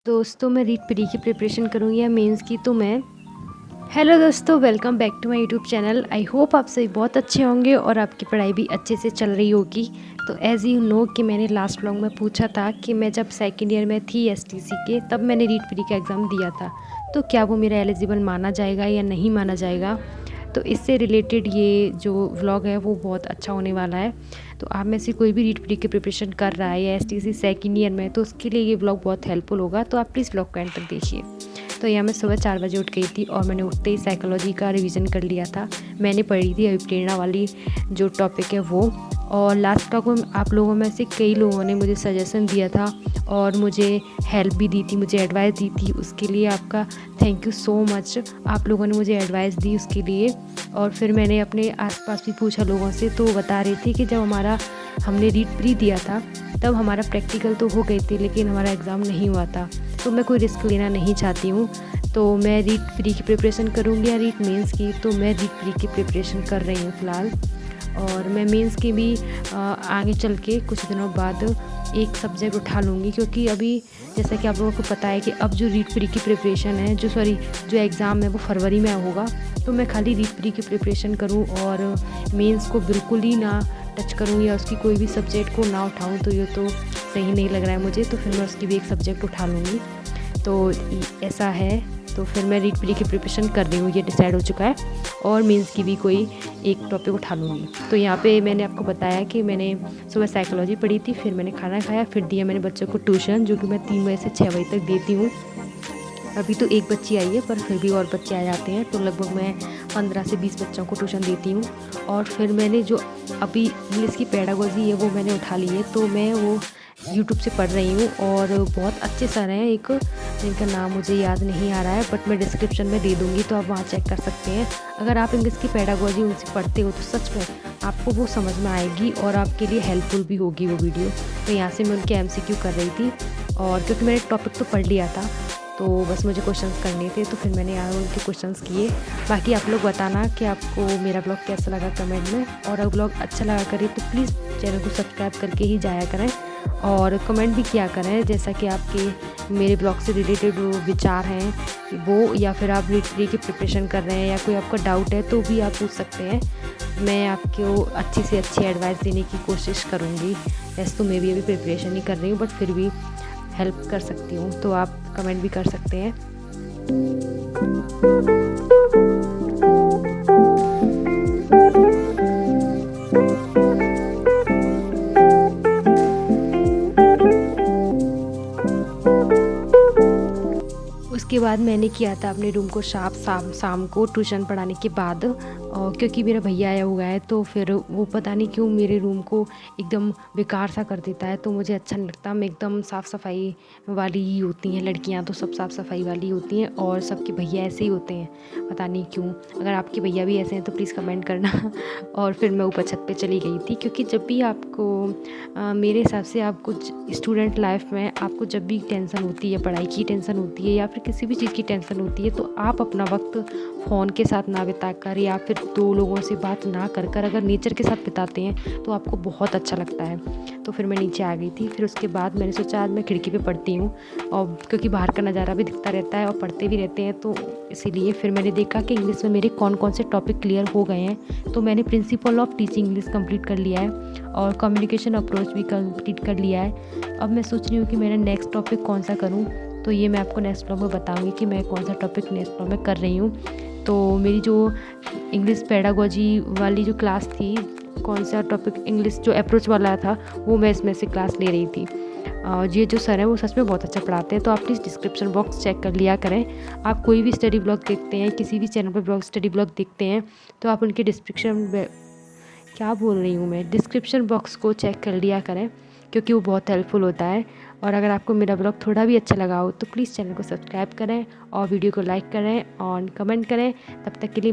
दोस्तों मैं रीट प्री की प्रिपरेशन करूँगी या मेंस की। तो मैं हेलो दोस्तों, welcome back to my YouTube channel. I hope आप सभी बहुत अच्छे होंगे और आपकी पढ़ाई भी अच्छे से चल रही होगी। तो एज़ यू नो कि मैंने लास्ट व्लॉग में पूछा था कि मैं जब सेकेंड ईयर में थी एसटीसी के, तब मैंने रीट प्री का एग्ज़ाम दिया था। तो क्या वो मेरा एलिजिबल माना जाएगा या नहीं माना जाएगा। तो इससे रिलेटेड ये जो व्लॉग है वो बहुत अच्छा होने वाला है। तो आप में से कोई भी रीट प्री की प्रिपरेशन कर रहा है या एसटीसी सेकेंड ईयर में, तो उसके लिए ये व्लॉग बहुत हेल्पफुल होगा। तो आप प्लीज़ व्लॉग को एंड तक देखिए। तो यहाँ मैं सुबह 4 बजे उठ गई थी और मैंने उठते ही साइकोलॉजी का रिवीजन कर लिया था। मैंने पढ़ी थी अभिप्रेरणा वाली जो टॉपिक है वो। और लास्ट का को आप लोगों में से कई लोगों ने मुझे सजेशन दिया था और मुझे हेल्प भी दी थी, मुझे एडवाइस दी थी। उसके लिए आपका थैंक यू सो मच। आप लोगों ने मुझे एडवाइस दी उसके लिए। और फिर मैंने अपने आसपास भी पूछा लोगों से, तो वो बता रहे थे कि जब हमने रीट प्री दिया था तब हमारा प्रैक्टिकल तो हो गई थी, लेकिन हमारा एग्ज़ाम नहीं हुआ था। तो मैं कोई रिस्क लेना नहीं चाहती हूँ। तो मैं रीट प्री की प्रिपरेशन करूँगी या रीट मेंस की। तो मैं रीट प्री की प्रिपरेशन कर रही हूँ फ़िलहाल। और मैं मेंस की भी आगे चल के कुछ दिनों बाद एक सब्जेक्ट उठा लूँगी, क्योंकि अभी जैसा कि आप लोगों को पता है कि अब जो रीट प्री की प्रिपरेशन है जो एग्ज़ाम है वो फरवरी में होगा। तो मैं खाली रीट प्री की प्रिपरेशन करूँ और मेंस को बिल्कुल ही ना टच करूँ या उसकी कोई भी सब्जेक्ट को ना उठाऊँ, तो ये तो सही नहीं लग रहा है मुझे। तो फिर मैं उसकी भी एक सब्जेक्ट उठा लूँगी। तो ऐसा है। तो फिर मैं रीट प्री की प्रिपरेशन कर रही हूँ, ये डिसाइड हो चुका है। और मेंस की भी कोई एक टॉपिक उठा लूँगी। तो यहाँ पे मैंने आपको बताया कि मैंने सुबह साइकोलॉजी पढ़ी थी, फिर मैंने खाना खाया, फिर दिया मैंने बच्चों को ट्यूशन, जो कि मैं 3 बजे से 6 बजे तक देती हूँ। अभी तो एक बच्ची आई है, पर फिर भी और बच्चे आ जाते हैं, तो लगभग मैं 15 से 20 बच्चों को ट्यूशन देती हूँ। और फिर मैंने जो अभी इंग्लिश की पेडागोजी है वो मैंने उठा ली है। तो मैं वो यूट्यूब से पढ़ रही हूँ और बहुत अच्छे सर हैं एक, जिनका नाम मुझे याद नहीं आ रहा है, बट मैं डिस्क्रिप्शन में दे दूँगी, तो आप वहाँ चेक कर सकते हैं। अगर आप इंग्लिश की पेडागोजी उनसे पढ़ते हो तो सच में आपको वो समझ में आएगी और आपके लिए हेल्पफुल भी होगी वो वीडियो। तो यहाँ से मैं उनके एमसीक्यू कर रही थी, और क्योंकि मैंने टॉपिक तो पढ़ लिया था, तो बस मुझे क्वेश्चंस करने थे, तो फिर मैंने यहाँ उनके क्वेश्चंस किए। बाकी आप लोग बताना कि आपको मेरा ब्लॉग कैसा लगा कमेंट में, और अगर ब्लॉग अच्छा लगा करे तो प्लीज़ चैनल को सब्सक्राइब करके ही जाया करें और कमेंट भी किया करें, जैसा कि आपके मेरे ब्लॉग से रिलेटेड विचार हैं वो, या फिर आप रीट प्री की प्रिपरेशन कर रहे हैं या कोई आपका डाउट है तो भी आप पूछ सकते हैं। मैं आपको अच्छी से अच्छी एडवाइस देने की कोशिश करूँगी। वैसे तो मैं भी अभी प्रिपरेशन ही कर रही हूँ, बट फिर भी हेल्प कर सकती हूँ, तो आप कमेंट भी कर सकते हैं। उसके बाद मैंने किया था अपने रूम को साफ शाम को ट्यूशन पढ़ाने के बाद, और क्योंकि मेरा भैया आया हुआ है, तो फिर वो पता नहीं क्यों मेरे रूम को एकदम बेकार सा कर देता है, तो मुझे अच्छा नहीं लगता। मैं एकदम साफ़ सफाई वाली ही होती हैं लड़कियां, तो सब साफ़ सफाई वाली होती हैं, और सबके भैया ऐसे ही होते हैं, पता नहीं क्यों। अगर आपके भैया भी ऐसे हैं तो प्लीज़ कमेंट करना। और फिर मैं ऊपर छत पे चली गई थी, क्योंकि जब भी आपको मेरे हिसाब से आपको स्टूडेंट लाइफ में आपको जब भी टेंशन होती है, पढ़ाई की टेंशन होती है या फिर किसी भी चीज़ की टेंशन होती है, तो आप अपना वक्त फ़ोन के साथ ना बिताकर या फिर 2 लोगों से बात ना कर अगर नेचर के साथ बिताते हैं तो आपको बहुत अच्छा लगता है। तो फिर मैं नीचे आ गई थी। फिर उसके बाद मैंने सोचा आज मैं खिड़की पे पढ़ती हूँ, और क्योंकि बाहर का नज़ारा भी दिखता रहता है और पढ़ते भी रहते हैं, तो इसीलिए फिर मैंने देखा कि इंग्लिश में मेरे कौन कौन से टॉपिक क्लियर हो गए हैं। तो मैंने principle of teaching English complete कर लिया है और कम्युनिकेशन अप्रोच भी कंप्लीट कर लिया है। अब मैं सोच रही हूँ कि मेरा नेक्स्ट टॉपिक कौन सा करूँ, तो ये मैं आपको नेक्स्ट ब्लॉग में बताऊँगी कि मैं कौन सा टॉपिक नेक्स्ट ब्लॉग में कर रही हूँ। तो मेरी जो इंग्लिश पेडागोजी वाली जो क्लास थी, कौन सा टॉपिक इंग्लिश जो अप्रोच वाला था, वो मैं इसमें से क्लास ले रही थी। ये जो सर हैं वो सच में बहुत अच्छा पढ़ाते हैं, तो आप प्लीज़ डिस्क्रिप्शन बॉक्स चेक कर लिया करें। आप कोई भी स्टडी ब्लॉग देखते हैं, किसी भी चैनल पर स्टडी ब्लॉग देखते हैं, तो आप उनके डिस्क्रिप्शन बॉक्स को चेक कर लिया करें, क्योंकि वो बहुत हेल्पफुल होता है। और अगर आपको मेरा ब्लॉग थोड़ा भी अच्छा लगा हो तो प्लीज़ चैनल को सब्सक्राइब करें और वीडियो को लाइक करें और कमेंट करें। तब तक के लिए